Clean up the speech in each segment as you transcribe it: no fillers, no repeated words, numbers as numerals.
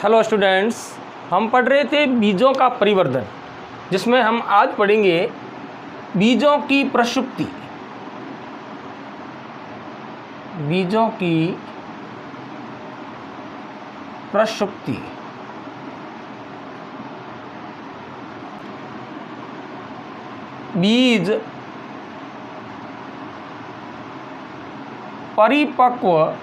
Hello students, हम पढ़ रहे थे बीजों का परिवर्धन, जिसमें हम आज पढ़ेंगे बीजों की प्रसुप्ति। बीजों की प्रसुप्ति। बीज परिपक्व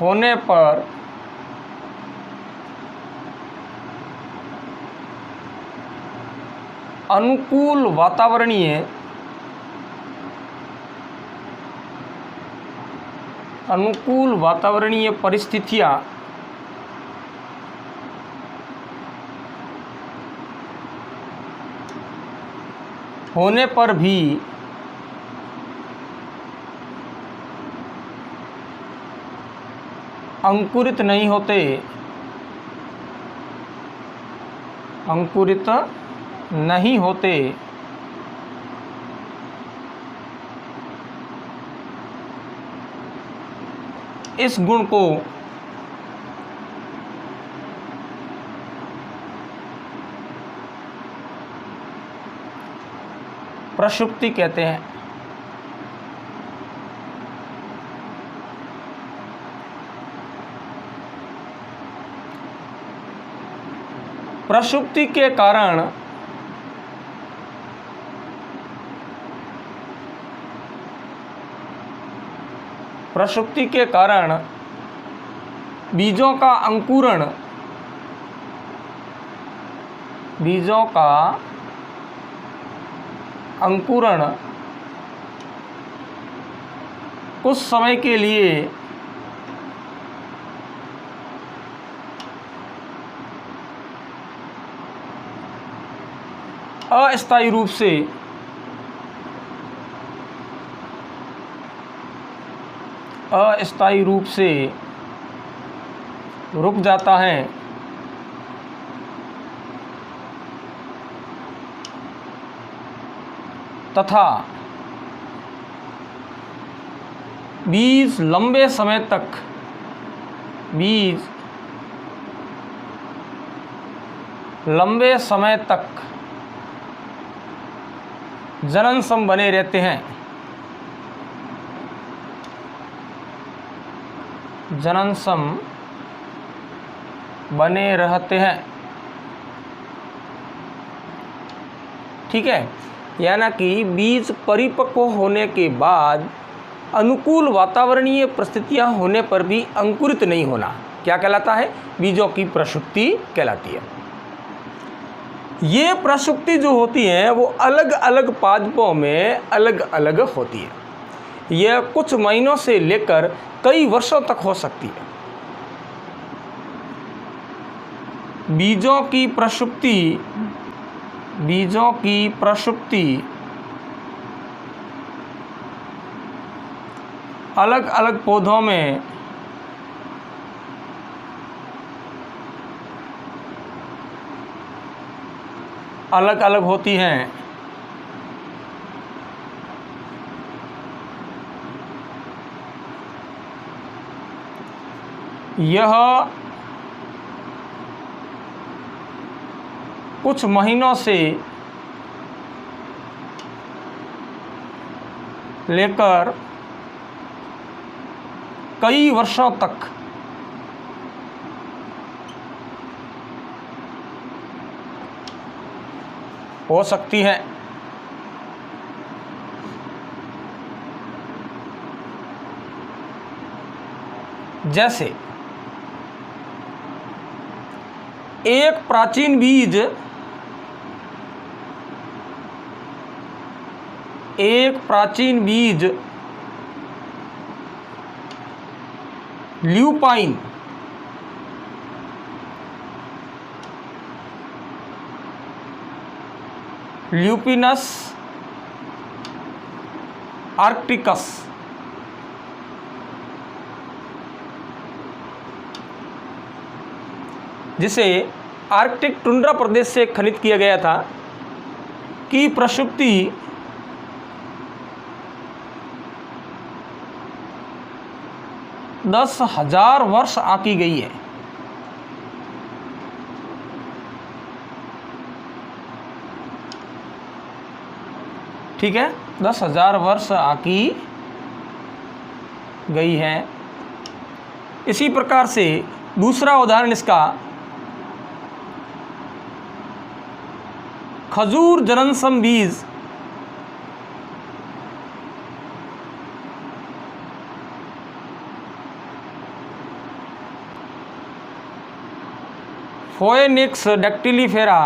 होने पर अनुकूल वातावरणीय परिस्थितियां होने पर भी अंकुरित नहीं होते। इस गुण को प्रसुप्ति कहते हैं। प्रसुप्ति के कारण बीजों का अंकुरण कुछ समय के लिए अस्थायी रूप से रुक जाता है तथा बीज लंबे समय तक जननसम बने रहते हैं। ठीक है, यानी कि बीज परिपक्व होने के बाद अनुकूल वातावरणीय परिस्थितियां होने पर भी अंकुरित नहीं होना क्या कहलाता है? बीजों की प्रसुप्ति कहलाती है। ये प्रसुप्ति जो होती है वो अलग अलग पादपों में अलग अलग होती है। यह कुछ महीनों से लेकर कई वर्षों तक हो सकती है। बीजों की प्रसुप्ति अलग अलग पौधों में अलग अलग होती हैं। यह कुछ महीनों से लेकर कई वर्षों तक हो सकती है। जैसे एक प्राचीन बीज ल्यूपाइन ल्यूपिनस आर्क्टिकस जिसे आर्कटिक टुंड्रा प्रदेश से खनित किया गया था की प्रसुप्ति 10,000 वर्ष आकी गई है। ठीक है, 10,000 वर्ष आकी गई है। इसी प्रकार से दूसरा उदाहरण इसका, खजूर जननसम बीज फोएनिक्स डैक्टिलीफेरा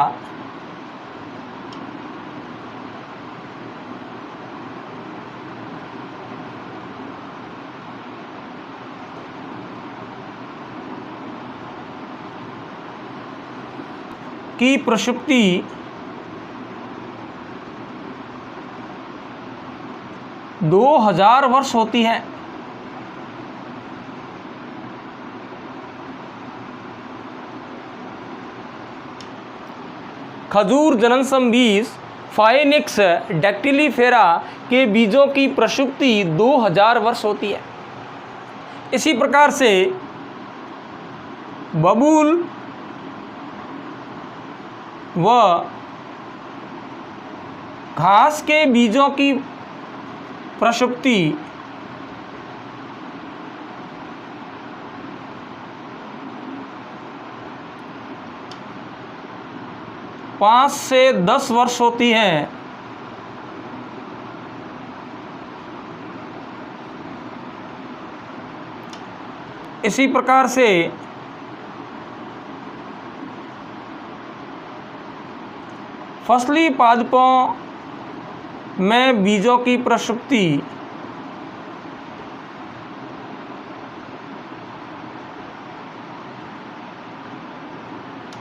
की प्रसुप्ति 2000 वर्ष होती है। खजूर जननसम बीज फाइनिक्स डैक्टिलीफेरा के बीजों की प्रसुप्ति 2000 वर्ष होती है। इसी प्रकार से बबूल व घास के बीजों की प्रसुप्ति 5 से 10 वर्ष होती है। इसी प्रकार से फसली पादपों में बीजों की प्रसुप्ति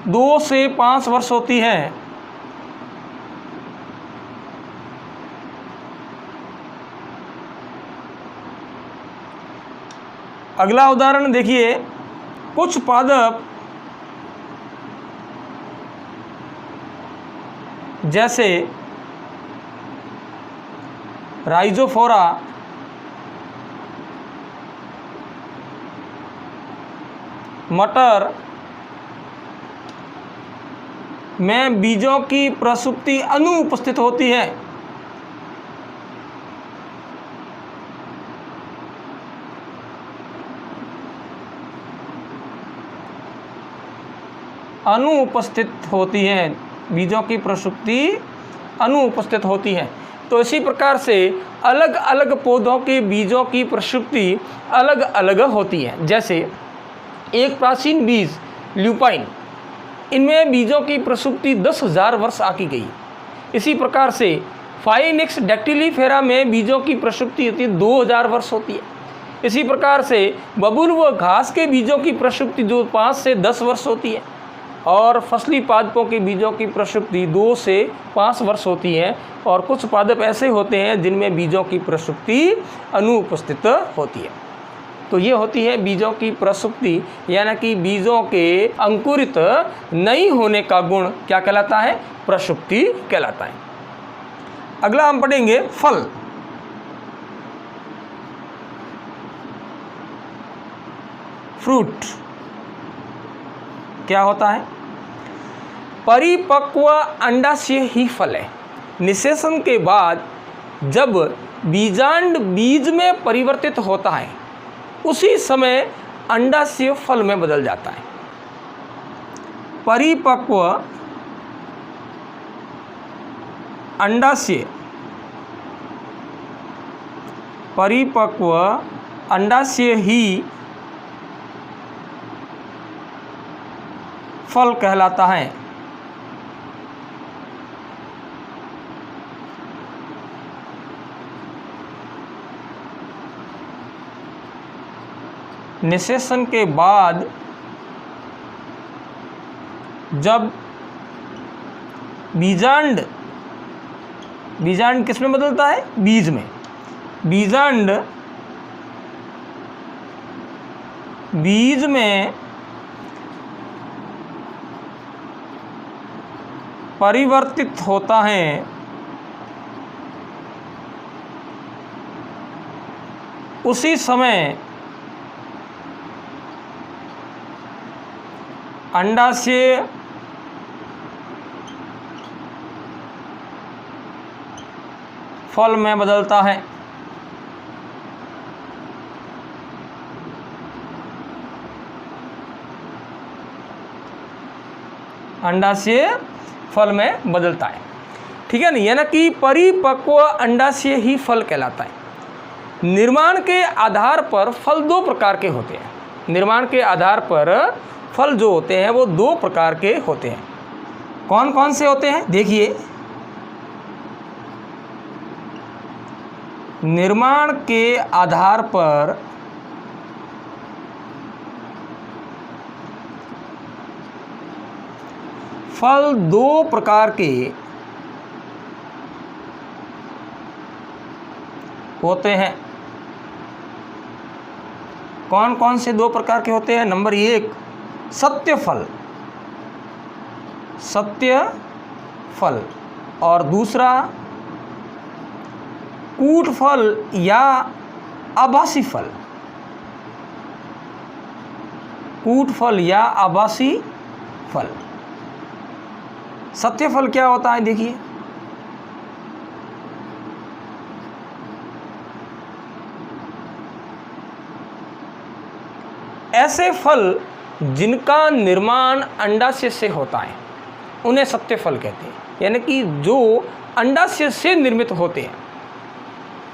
2 से 5 वर्ष होती है। अगला उदाहरण देखिए, कुछ पादप जैसे राइजोफोरा, मटर में बीजों की प्रसुप्ति अनुपस्थित होती है। अनुपस्थित होती है, बीजों की प्रसुप्ति अनुपस्थित होती है। तो इसी प्रकार से अलग अलग पौधों के बीजों की प्रसुप्ति अलग अलग होती है। जैसे एक प्राचीन बीज ल्यूपाइन, इनमें बीजों की प्रसुप्ति 10,000 वर्ष आकी गई। इसी प्रकार से फाइनिक्स डैक्टिलीफेरा में बीजों की प्रसुप्ति होती है 2000 वर्ष होती है। इसी प्रकार से बबूल व घास के बीजों की प्रसुप्ति जो 5 से 10 वर्ष होती है, और फसली पादपों के बीजों की प्रसुप्ति 2 से 5 वर्ष होती है। और कुछ पादप ऐसे होते हैं जिनमें बीजों की प्रसुप्ति अनुपस्थित होती है। तो ये होती है बीजों की प्रसुप्ति, यानी कि बीजों के अंकुरित नहीं होने का गुण क्या कहलाता है? प्रसुप्ति कहलाता है। अगला हम पढ़ेंगे फल। फ्रूट क्या होता है? परिपक्व अंडाशय ही फल है। निषेचन के बाद जब बीजांड बीज में परिवर्तित होता है, उसी समय अंडाशय फल में बदल जाता है। परिपक्व अंडाशय, परिपक्व अंडाशय ही फल कहलाता है। निषेचन के बाद जब बीजांड किस में बदलता है? बीज में। बीजांड बीज में परिवर्तित होता है, उसी समय अंडाशय फल में बदलता है। अंडाशय फल में बदलता है, ठीक है ना। यानी कि परिपक्व अंडाशय ही फल कहलाता है। निर्माण के आधार पर फल दो प्रकार के होते हैं। निर्माण के आधार पर फल जो होते हैं वो दो प्रकार के होते हैं। कौन कौन से होते हैं देखिए। निर्माण के आधार पर फल दो प्रकार के होते हैं। कौन कौन से दो प्रकार के होते हैं? नंबर 1 सत्य फल, सत्य फल, और दूसरा कूट फल या आभासी फल। कूट फल या आभासी फल। सत्य फल क्या होता है देखिए। ऐसे फल जिनका निर्माण अंडाशय से होता है उन्हें सत्य फल कहते हैं। यानी कि जो अंडाशय से निर्मित होते हैं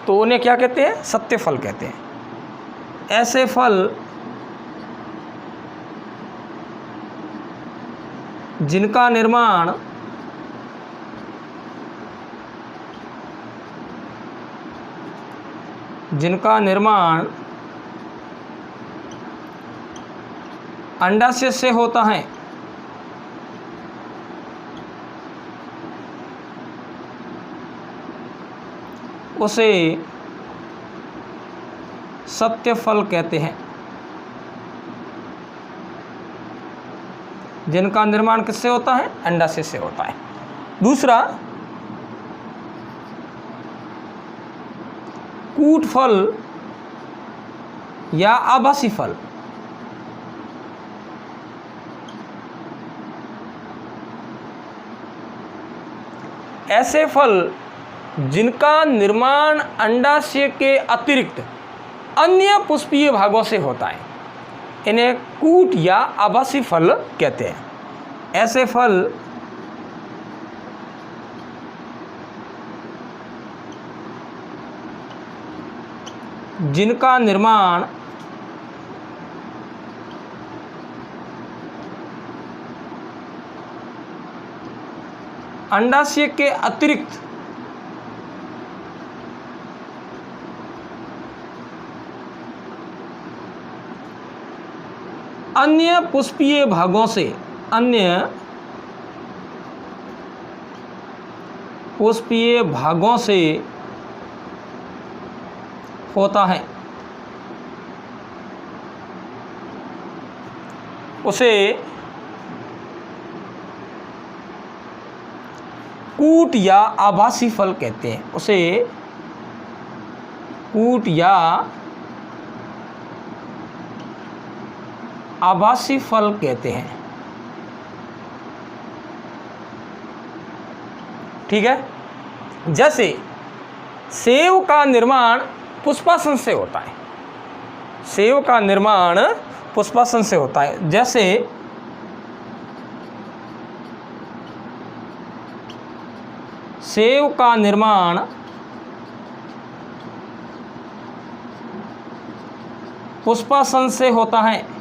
तो उन्हें क्या कहते हैं? सत्य फल कहते हैं। ऐसे फल जिनका निर्माण अंडाशय से होता है उसे सत्य फल कहते हैं। जिनका निर्माण किससे होता है? अंडाशय से होता है। दूसरा कूट फल या आभासी फल। ऐसे फल जिनका निर्माण अंडाशय के अतिरिक्त अन्य पुष्पीय भागों से होता है इन्हें कूट या आभासी फल कहते हैं। ऐसे फल जिनका निर्माण अंडाशय के अतिरिक्त अन्य पुष्पीय भागों से होता है उसे कूट या आभासी फल कहते हैं। उसे कूट या आभासी फल कहते हैं। ठीक है। जैसे सेव का निर्माण पुष्पासन से होता है। सेव का निर्माण पुष्पासन से होता है। जैसे सेव का निर्माण पुष्पासन से होता है।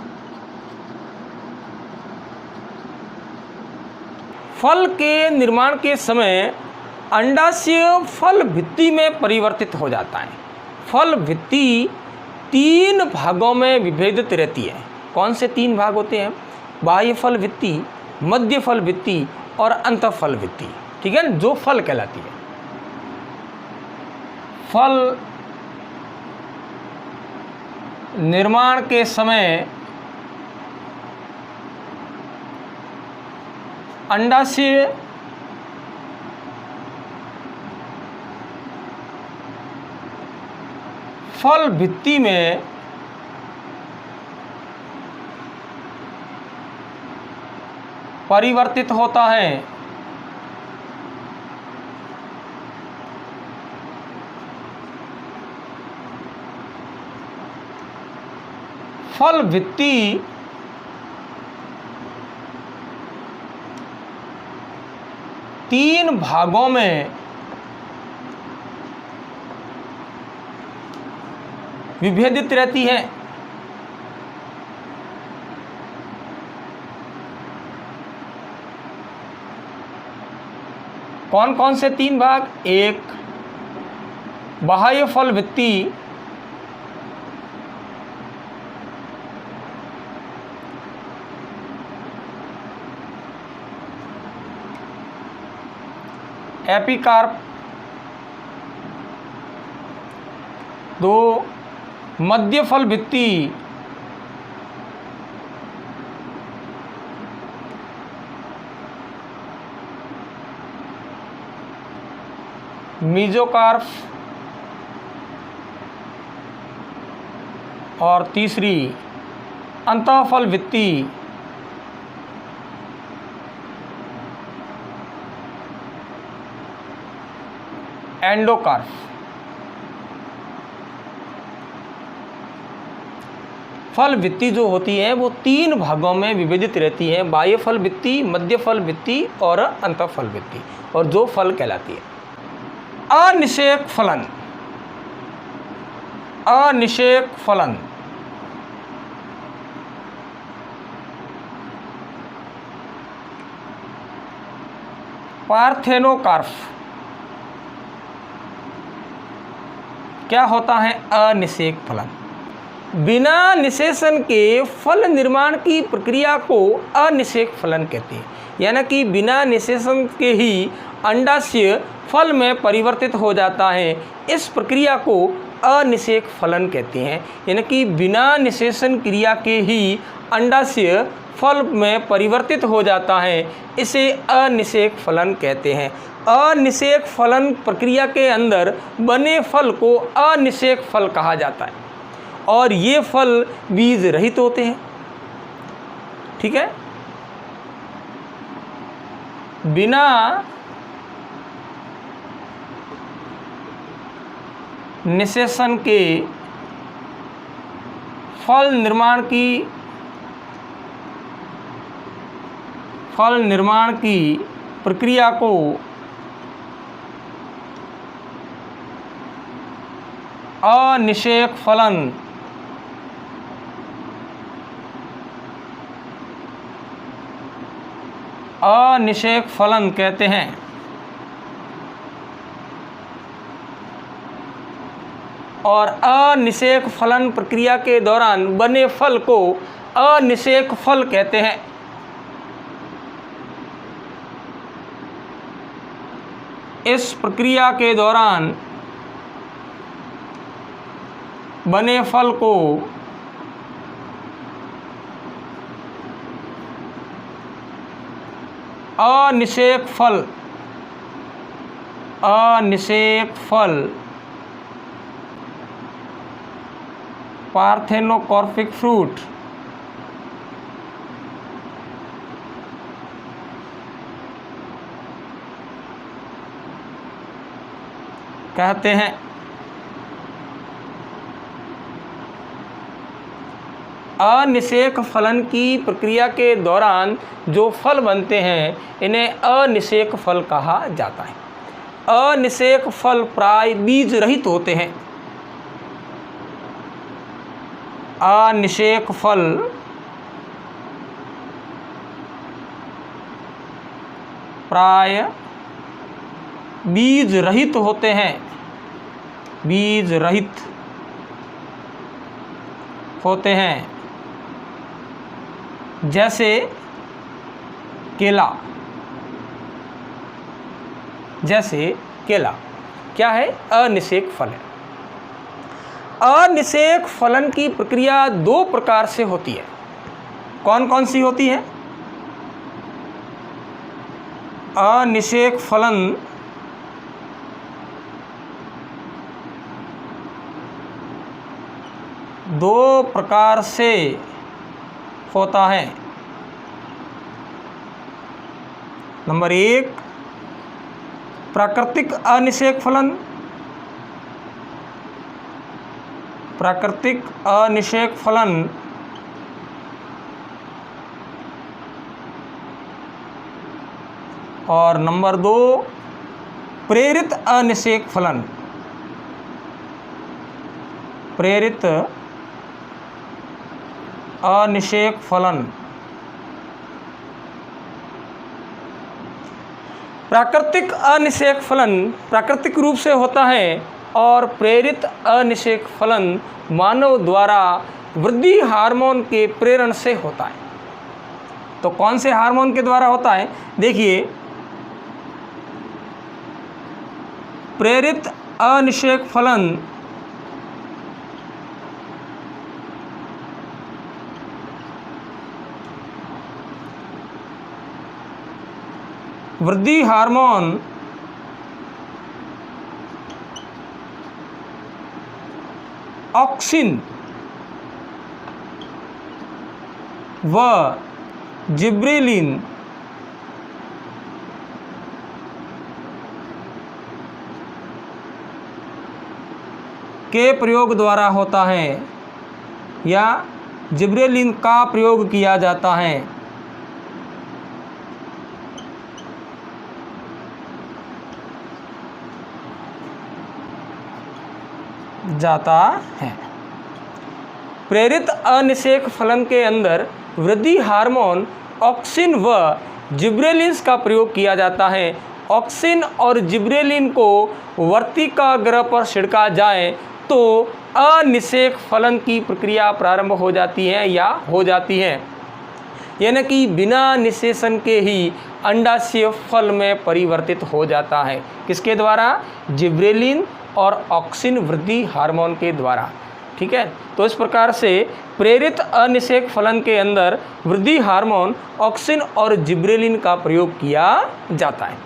फल के निर्माण के समय अंडाशय फल भित्ति में परिवर्तित हो जाता है। फल भित्ति 3 भागों में विभेदित रहती है। कौन से 3 भाग होते हैं? बाह्य फल भित्ति, मध्य फल भित्ति और अंतःफल भित्ति। ठीक है, जो फल कहलाती है। फल निर्माण के समय अंडाशय फल भित्ति में परिवर्तित होता है। फल भित्ति तीन भागों में विभेदित रहती है। कौन कौन से तीन भाग? एक, बाह्य फल भित्ति, एपिकार्प। दो, मध्य फल भित्ति, मीजोकार्प। और तीसरी अंतःफल भित्ति, एंडोकार्प। फल भित्ति जो होती है वो तीन भागों में विभेदित रहती है, बाह्य फल भित्ति, मध्य फल भित्ति और अंतःफल भित्ति, और जो फल कहलाती है। अनिषेक फलन। अनिषेक फलन पार्थेनोकार्प। क्या होता है अनिषेक फलन? बिना निषेचन के फल निर्माण की प्रक्रिया को अनिषेक फलन कहते हैं। यानी कि बिना निषेचन के ही अंडाशय फल में परिवर्तित हो जाता है, इस प्रक्रिया को अनिषेक फलन कहते हैं। यानी कि बिना निषेचन क्रिया के ही अंडाशय फल में परिवर्तित हो जाता है, इसे अनिषेक फलन कहते हैं। अनिषेक फलन प्रक्रिया के अंदर बने फल को अनिषेक फल कहा जाता है, और ये फल बीज रहित होते हैं। ठीक है, बिना निषेचन के फल निर्माण की प्रक्रिया को अनिषेक फलन कहते हैं। और अनिषेक फलन प्रक्रिया के दौरान बने फल को अनिषेक फल कहते हैं। इस प्रक्रिया के दौरान बने फल को अनिषेक फल पार्थेनोकार्पिक फ्रूट कहते हैं। अनिषेक फलन की प्रक्रिया के दौरान जो फल बनते हैं इन्हें अनिषेक फल कहा जाता है। अनिषेक फल प्राय बीज रहित होते हैं। अनिषेक फल प्राय बीज रहित होते हैं, बीज रहित होते हैं, जैसे केला। क्या है? अनिषेक फल है। अनिषेक फलन की प्रक्रिया दो प्रकार से होती है। कौन कौन सी होती है? अनिषेक फलन दो प्रकार से होता है। नंबर 1 प्राकृतिक अनिषेक फलन, प्राकृतिक अनिषेक फलन, और नंबर 2 प्रेरित अनिषेक फलन, प्रेरित अनिषेक फलन। प्राकृतिक अनिषेक फलन प्राकृतिक रूप से होता है और प्रेरित अनिषेक फलन मानव द्वारा वृद्धि हार्मोन के प्रेरण से होता है। तो कौन से हार्मोन के द्वारा होता है? देखिए, प्रेरित अनिषेक फलन वृद्धि हार्मोन ऑक्सिन व जिब्रेलिन के प्रयोग द्वारा होता है या जिब्रेलिन का प्रयोग किया जाता है। प्रेरित अनिषेक फलन के अंदर वृद्धि हार्मोन ऑक्सिन व जिब्रेलिन्स का प्रयोग किया जाता है। ऑक्सिन और जिब्रेलिन को वर्तिकाग्र पर छिड़का जाए तो अनिषेक फलन की प्रक्रिया प्रारंभ हो जाती है या हो जाती है, यानी कि बिना निषेचन के ही अंडाशय फल में परिवर्तित हो जाता है। किसके द्वारा? जिब्रेलिन और ऑक्सिन वृद्धि हार्मोन के द्वारा। ठीक है, तो इस प्रकार से प्रेरित अनिषेक फलन के अंदर वृद्धि हार्मोन ऑक्सिन और जिब्रेलिन का प्रयोग किया जाता है।